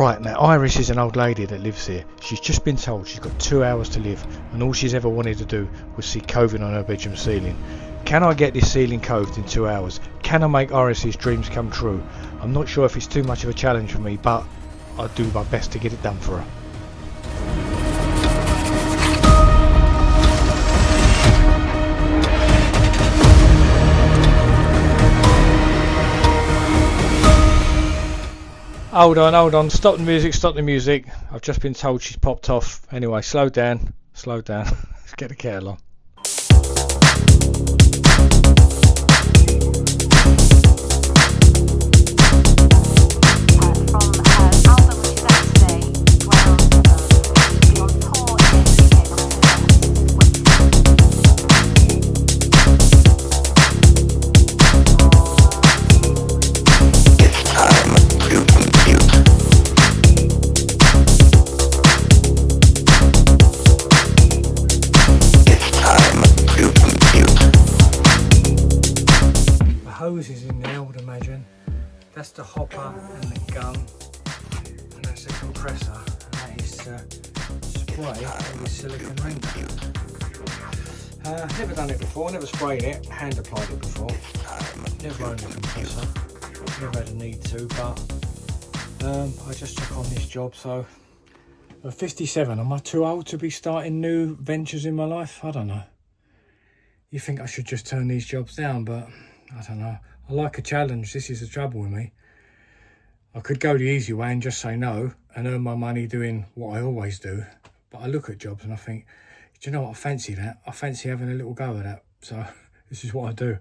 Right, now Iris is an old lady that lives here. She's just been told she's got 2 hours to live, and all she's ever wanted to do was see coving on her bedroom ceiling. Can I get this ceiling coved in 2 hours? Can I make Iris's dreams come true? I'm not sure if it's too much of a challenge for me, but I'll do my best to get it done for her. Hold on, stop the music. I've just been told she's popped off. Anyway, slow down. Let's get the kettle on. Hoses in there, I would imagine. That's the hopper and the gun, and that's the compressor, and that is spray with silicone render. Never done it before, never sprayed it, hand applied it before. Never owned a compressor, never had a need to, but I just took on this job. So I'm 57, am I too old to be starting new ventures in my life? I don't know. You think I should just turn these jobs down, but I don't know. I like a challenge. This is the trouble with me. I could go the easy way and just say no and earn my money doing what I always do. But I look at jobs and I think, do you know what? I fancy that. I fancy having a little go at that. So this is what I do.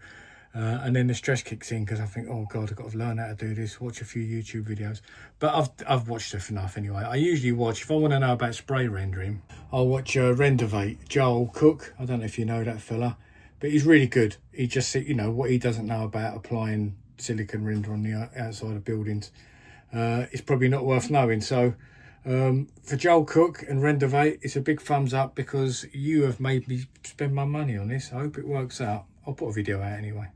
And then the stress kicks in because I think, oh God, I've got to learn how to do this. Watch a few YouTube videos. But I've watched enough anyway. I usually watch, if I want to know about spray rendering, I'll watch Rendervate, Joel Cook. I don't know if you know that fella. But he's really good. He just, you know, what he doesn't know about applying silicone render on the outside of buildings, it's probably not worth knowing. So for Joel Cook and Rendervate, it's a big thumbs up because you have made me spend my money on this. I hope it works out. I'll put a video out anyway.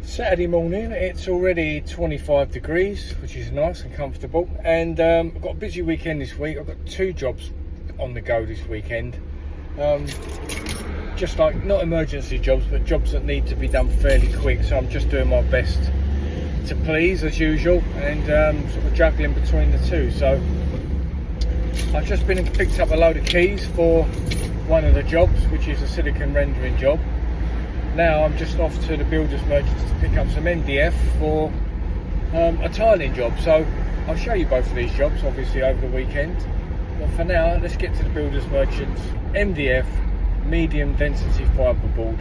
Saturday morning, it's already 25 degrees, which is nice and comfortable, and I've got a busy weekend this week. I've got 2 jobs on the go this weekend, just like not emergency jobs but jobs that need to be done fairly quick, so I'm just doing my best to please as usual and sort of juggling between the two. So I've just been and picked up a load of keys for one of the jobs, which is a silicone rendering job. Now I'm just off to the builders merchants to pick up some MDF for a tiling job. So I'll show you both of these jobs obviously over the weekend, but for now let's get to the builders merchants. MDF, medium density fibreboard.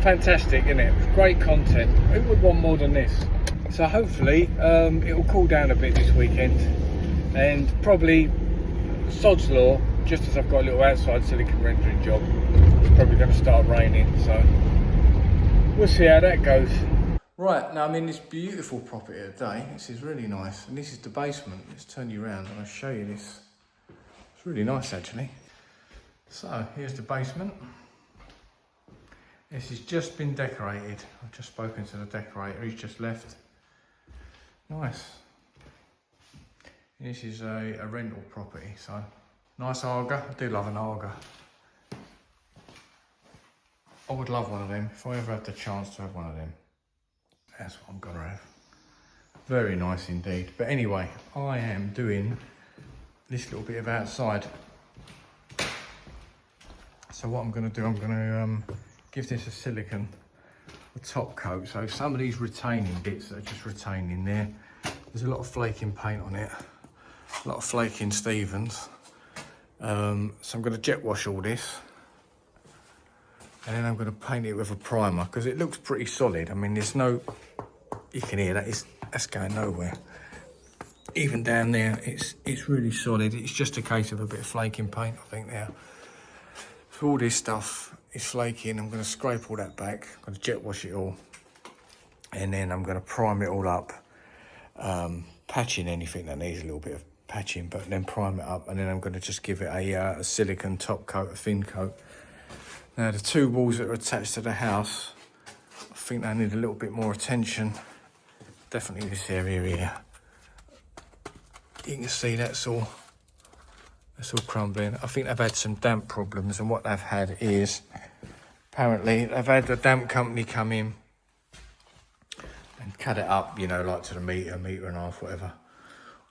Fantastic, isn't it? Great content. Who would want more than this? So hopefully it will cool down a bit this weekend, and probably sod's law, just as I've got a little outside silicone rendering job, it's probably going to start raining, so we'll see how that goes. Right, now I'm in this beautiful property today. This is really nice, and this is the basement. Let's turn you around and I'll show you this. It's really nice actually. So here's the basement. This has just been decorated. I've just spoken to the decorator, he's just left. Nice. This is a rental property, so nice Aga. I do love an Aga. I would love one of them. If I ever had the chance to have one of them, that's what I'm gonna have. Very nice indeed. But anyway, I am doing this little bit of outside. So what I'm gonna do, I'm gonna give this a silicone top coat. So some of these retaining bits that are just retaining there, there's a lot of flaking paint on it, a lot of flaking Stevens. So I'm going to jet wash all this, and then I'm going to paint it with a primer because it looks pretty solid. I mean, there's no, you can hear that's going nowhere. Even down there, it's really solid. It's just a case of a bit of flaking paint, I think there. So all this stuff is flaking. I'm going to scrape all that back. I'm going to jet wash it all, and then I'm going to prime it all up, patching anything that needs a little bit of patching, but then prime it up, and then I'm going to just give it a silicone top coat, a thin coat. Now the two walls that are attached to the house, I think they need a little bit more attention. Definitely this area here. You can see that's all crumbling. I think they've had some damp problems, and what they've had is, apparently they've had the damp company come in and cut it up, you know, like to the metre and a half, whatever,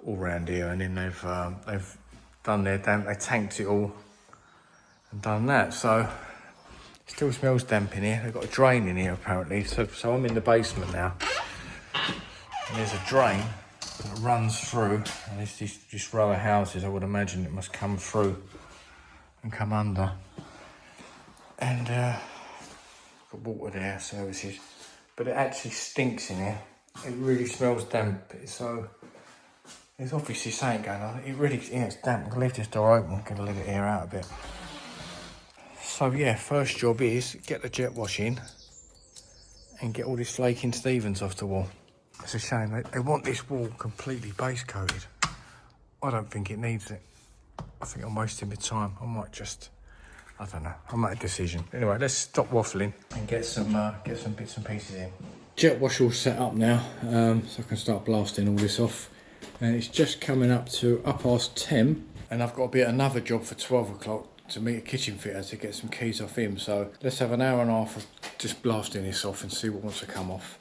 all round here, and then they've done their damp, they tanked it all and done that. So it still smells damp in here. They've got a drain in here apparently. So I'm in the basement now, and there's a drain that runs through, and it's this row of houses. I would imagine it must come through and come under, and got water there, services, but it actually stinks in here. It really smells damp. So there's obviously something going on. It really, yeah, it's damp. I'm gonna leave this door open. I'm gonna let it air out a bit. So yeah, first job is get the jet wash in and get all this flaking Stevens off the wall. It's a shame. They want this wall completely base coated. I don't think it needs it. I think I'm wasting my time. I might just, I don't know. I'll make a decision. Anyway, let's stop waffling and get some bits and pieces in. Jet wash all set up now, so I can start blasting all this off. And it's just coming up to 10:30, and I've got to be at another job for 12 o'clock to meet a kitchen fitter to get some keys off him. So let's have an hour and a half of just blasting this off and see what wants to come off.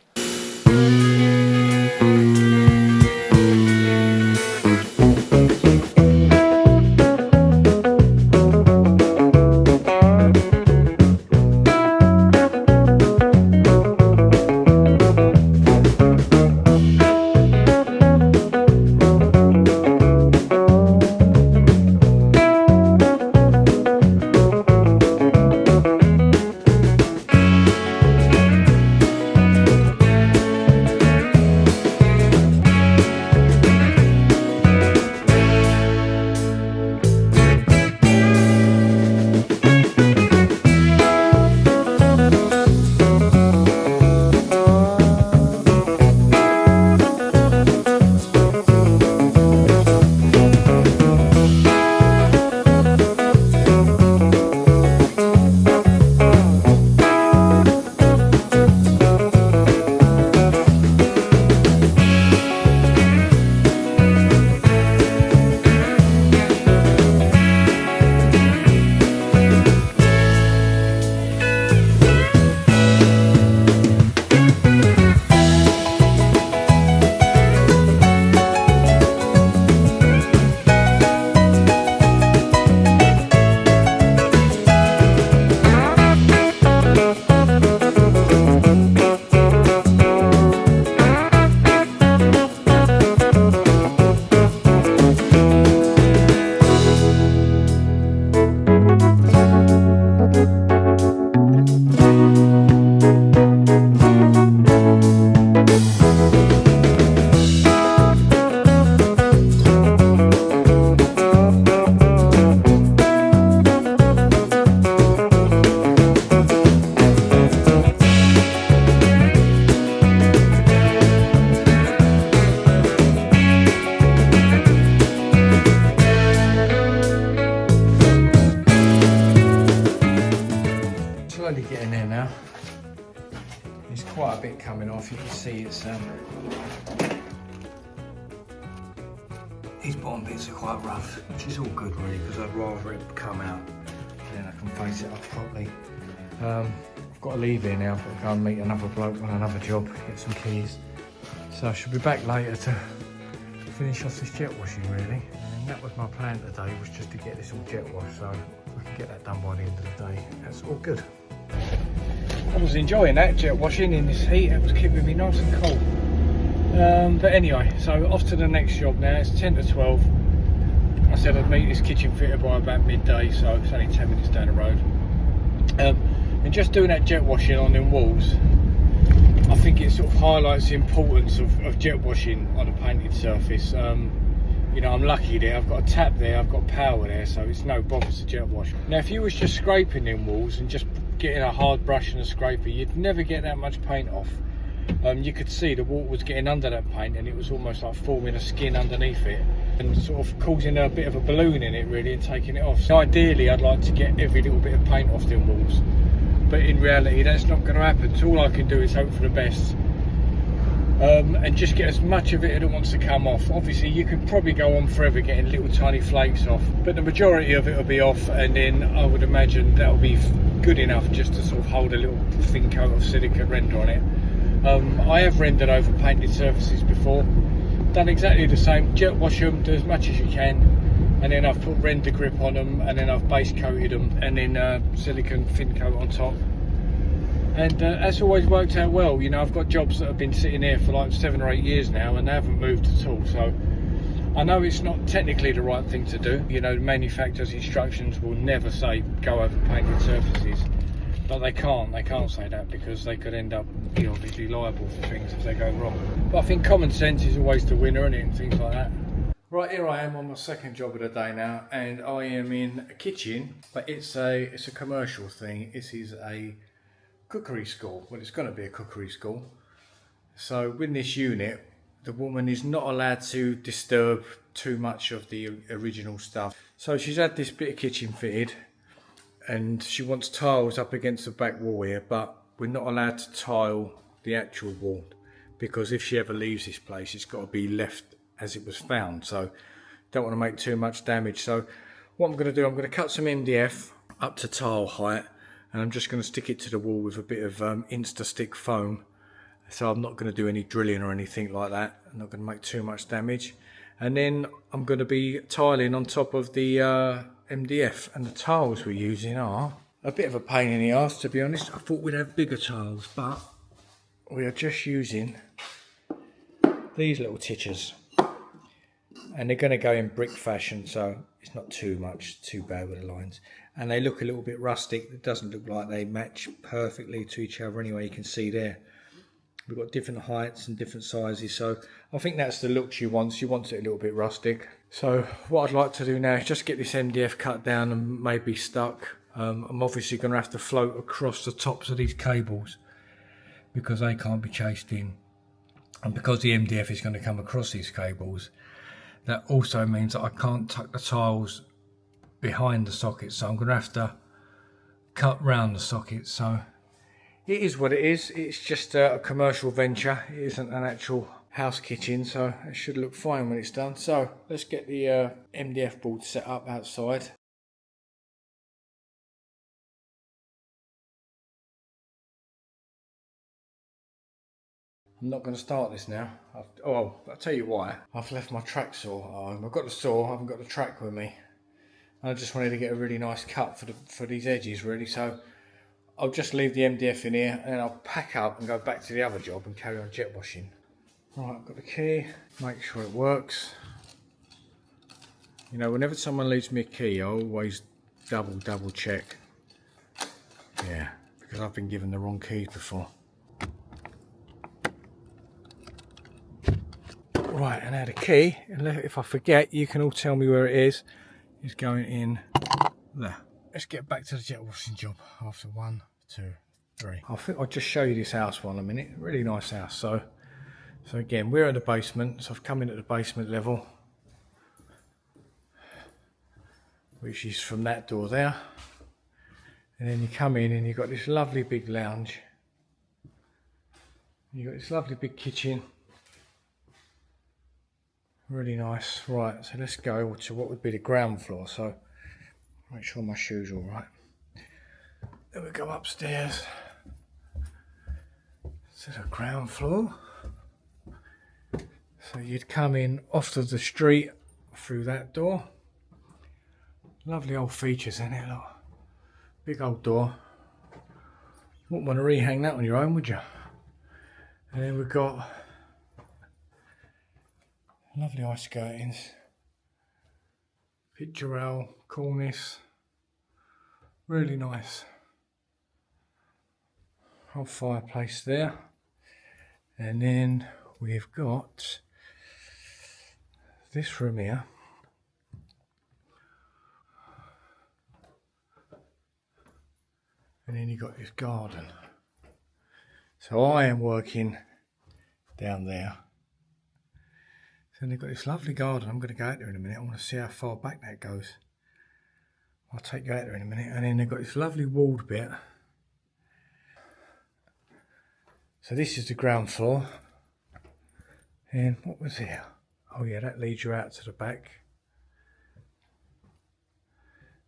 slowly getting there now. There's quite a bit coming off. You can see it's these bottom bits are quite rough, which is all good really, because I'd rather it come out, then I can face it up properly. I've got to leave here now. I've got to go and meet another bloke on another job, get some keys. So I should be back later to finish off this jet washing really. And that was my plan today, was just to get this all jet washed. So if I can get that done by the end of the day, that's all good. I was enjoying that jet washing in this heat. It was keeping me nice and cold. But anyway, so off to the next job now. It's 10 to 12. I said I'd meet this kitchen fitter by about midday, so it's only 10 minutes down the road. And just doing that jet washing on them walls, I think it sort of highlights the importance of jet washing on a painted surface. You know, I'm lucky there. I've got a tap there, I've got power there, so it's no bother to jet wash. Now, if you was just scraping them walls and just getting a hard brush and a scraper, you'd never get that much paint off. You could see the water was getting under that paint, and it was almost like forming a skin underneath it and sort of causing a bit of a balloon in it really, and taking it off. So ideally I'd like to get every little bit of paint off them walls, but in reality that's not going to happen. So all I can do is hope for the best, and just get as much of it that wants to come off. Obviously you could probably go on forever getting little tiny flakes off, but the majority of it will be off, and then I would imagine that'll be good enough just to sort of hold a little thin coat of silicate render on it. I have rendered over painted surfaces before, done exactly the same. Jet wash them, do as much as you can, and then I've put render grip on them, and then I've base coated them, and then silicone thin coat on top, and that's always worked out well. You know, I've got jobs that have been sitting here for like 7 or 8 years now, and they haven't moved at all. So I know it's not technically the right thing to do. You know, the manufacturer's instructions will never say go over painted surfaces. But they can't say that, because they could end up, you know, obviously liable for things if they go wrong. But I think common sense is always the winner, isn't it, and things like that. Right, here I am on my second job of the day now, and I am in a kitchen, but it's a commercial thing. This is a cookery school. Well, it's going to be a cookery school. So with this unit, the woman is not allowed to disturb too much of the original stuff. So she's had this bit of kitchen fitted, and she wants tiles up against the back wall here, but we're not allowed to tile the actual wall, because if she ever leaves this place, it's got to be left as it was found. So don't want to make too much damage. So what I'm going to do, I'm going to cut some MDF up to tile height, and I'm just going to stick it to the wall with a bit of Insta-Stick foam. So I'm not going to do any drilling or anything like that. I'm not going to make too much damage. And then I'm going to be tiling on top of the MDF, and the tiles we're using are a bit of a pain in the arse, to be honest. I thought we'd have bigger tiles, but we are just using these little titchers, and they're going to go in brick fashion, so it's not too bad with the lines, and they look a little bit rustic. It doesn't look like they match perfectly to each other anyway. You can see there we've got different heights and different sizes, so I think that's the look she wants. She wants it a little bit rustic. So what I'd like to do now is just get this MDF cut down and maybe stuck. I'm obviously going to have to float across the tops of these cables, because they can't be chased in, and because the MDF is going to come across these cables, that also means that I can't tuck the tiles behind the sockets, so I'm going to have to cut round the sockets. So it is what it is. It's just a commercial venture. It isn't an actual house kitchen, so it should look fine when it's done. So let's get the MDF board set up outside. I'm not going to start this now. I'll tell you why. I've left my track saw at home. I've got the saw, I haven't got the track with me. And I just wanted to get a really nice cut for these edges really. So I'll just leave the MDF in here, and then I'll pack up and go back to the other job and carry on jet washing. Right, I've got the key, make sure it works. You know, whenever someone leaves me a key, I always double check. Yeah, because I've been given the wrong keys before. Right, and now the key, if I forget, you can all tell me where it is going in there. Let's get back to the jet washing job after 1, 2, 3. I think I'll just show you this house for a minute. Really nice house. So again, we're in the basement, so I've come in at the basement level, which is from that door there, And then you come in and you've got this lovely big lounge. You've got this lovely big kitchen. Really nice. Right, so let's go to what would be the ground floor. So make sure my shoes are all right. Then we go upstairs to the ground floor. So you'd come in off to the street through that door. Lovely old features in it, look. Big old door. Wouldn't want to rehang that on your own, would you? And then we've got lovely ice skirtings, picture rail, cornice, really nice. Whole fireplace there. And then we've got this room here. And then you've got this garden. So I am working down there. So they've got this lovely garden. I'm going to go out there in a minute. I want to see how far back that goes. I'll take you out there in a minute. And then they've got this lovely walled bit. So this is the ground floor. And what was here? Oh yeah, that leads you out to the back.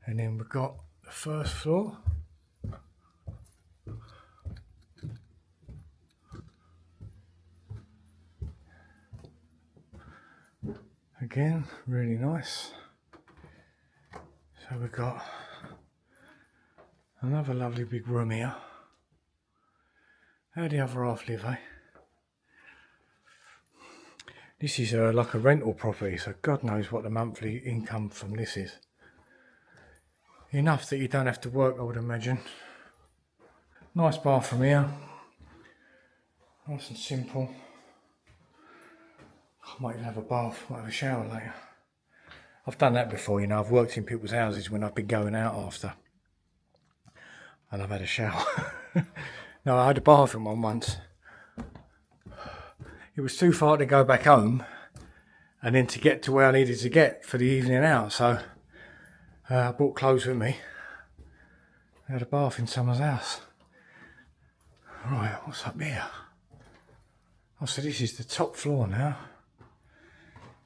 And then we've got the first floor. Again, really nice. So we've got another lovely big room here. How the other half live, eh? This is like a rental property, so God knows what the monthly income from this is. Enough that you don't have to work, I would imagine. Nice bathroom here. Nice and simple. I might even have a bath, might have a shower later. I've done that before, you know, I've worked in people's houses when I've been going out after. And I've had a shower. No, I had a bathroom one once. It was too far to go back home and then to get to where I needed to get for the evening out. So I brought clothes with me. I had a bath in someone's house. Right, what's up here? Oh, so this is the top floor now.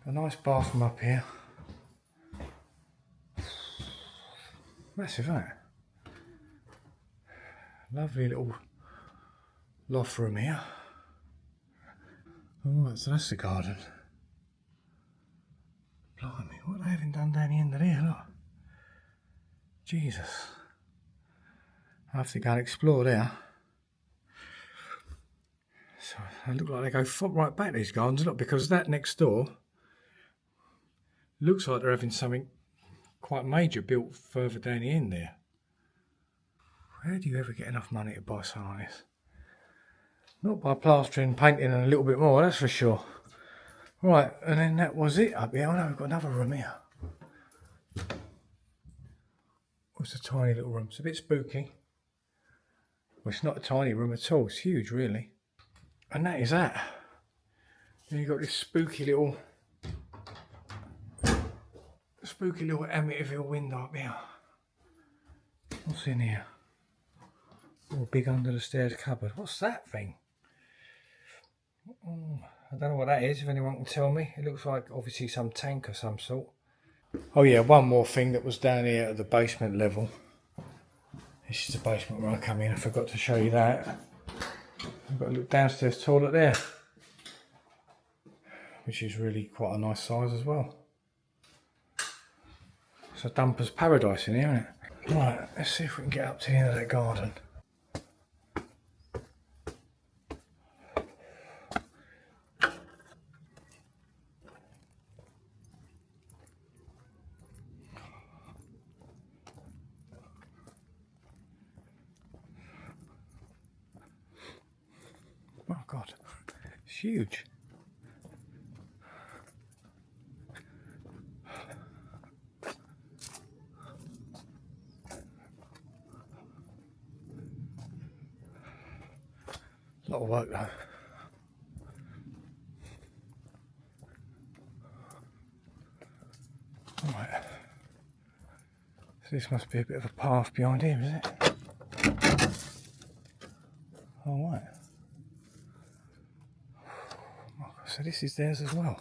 A nice bathroom up here. Massive, isn't it? Lovely little loft room here. Alright, so that's the garden. Blimey, what they haven't done down the end of there, look. Jesus. I have to go and explore there. So they look like they go right back, these gardens, look, because that next door looks like they're having something quite major built further down the end there. Where do you ever get enough money to buy something like this? Not by plastering, painting and a little bit more, that's for sure. Right, and then that was it up here. Oh no, we've got another room here. It's a tiny little room. It's a bit spooky. Well, it's not a tiny room at all. It's huge, really. And that is that. Then you've got this spooky little Amityville window up here. What's in here? Oh, big under the stairs cupboard. What's that thing? Oh, I don't know what that is, if anyone can tell me. It looks like obviously some tank of some sort. Oh yeah, one more thing that was down here at the basement level. This is the basement where I come in. I forgot to show you that. I've got a little downstairs toilet there, which is really quite a nice size as well. It's a dumper's paradise in here, isn't it? Right, let's see if we can get up to the end of that garden. Oh God, it's huge. A lot of work though. Right. So this must be a bit of a path behind here, is it? All right. So this is theirs as well.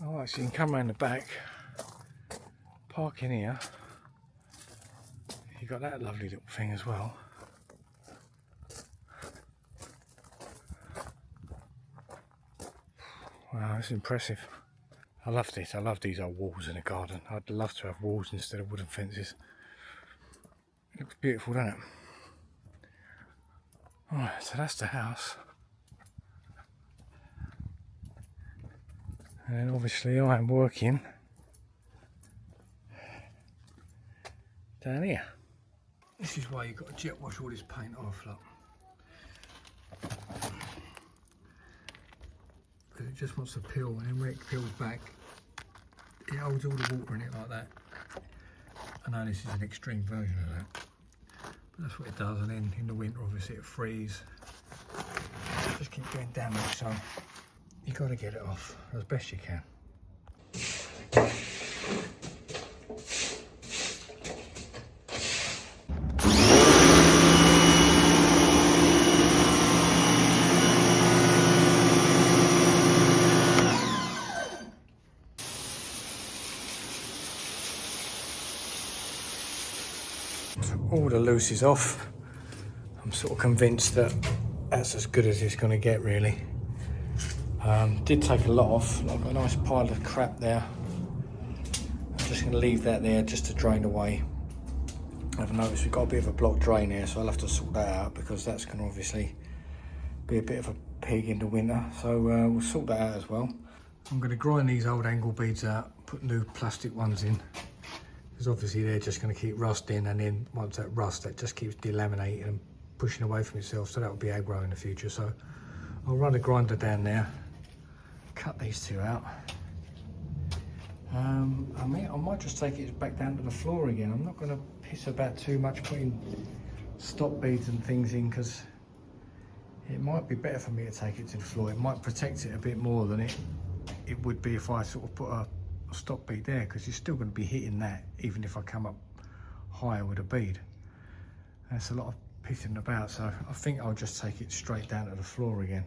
Oh, so you can come around the back, park in here. You've got that lovely little thing as well. Wow, that's impressive. I love this. I love these old walls in a garden. I'd love to have walls instead of wooden fences. It looks beautiful, doesn't it? Alright, so that's the house. And obviously I am working down here. This is why you've got to jet wash all this paint off, look. Because it just wants to peel, and then when it peels back, it holds all the water in it like that. I know this is an extreme version of that, but that's what it does. And then in the winter, obviously, it freezes. Just keep doing damage, so you've got to get it off as best you can. All the loose is off. I'm sort of convinced that that's as good as it's going to get, really. Did take a lot off. I've got a nice pile of crap there. I'm just going to leave that there just to drain away. I've noticed we've got a bit of a blocked drain here, so I'll have to sort that out, because that's going to obviously be a bit of a pig in the winter. So we'll sort that out as well. I'm going to grind these old angle beads out, put new plastic ones in, because obviously they're just going to keep rusting, and then once that rust, that just keeps delaminating and pushing away from itself, so that will be aggro in the future. So I'll run a grinder down there, cut these two out. I might just take it back down to the floor again. I'm not going to piss about too much putting stop beads and things in, because it might be better for me to take it to the floor. It might protect it a bit more than it would be if I sort of put a stop bead there, because you're still going to be hitting that even if I come up higher with a bead. That's a lot of pissing about, so I think I'll just take it straight down to the floor again.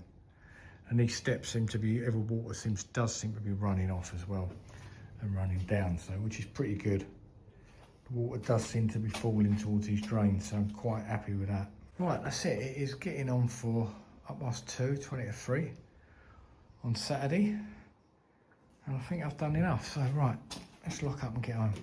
And these steps seem to be, every water does seem to be running off as well and running down, so which is pretty good. The water does seem to be falling towards these drains, so I'm quite happy with that. Right, that's it. It is getting on for 2:20 to 3 on Saturday, and I think I've done enough. So right, let's lock up and get home.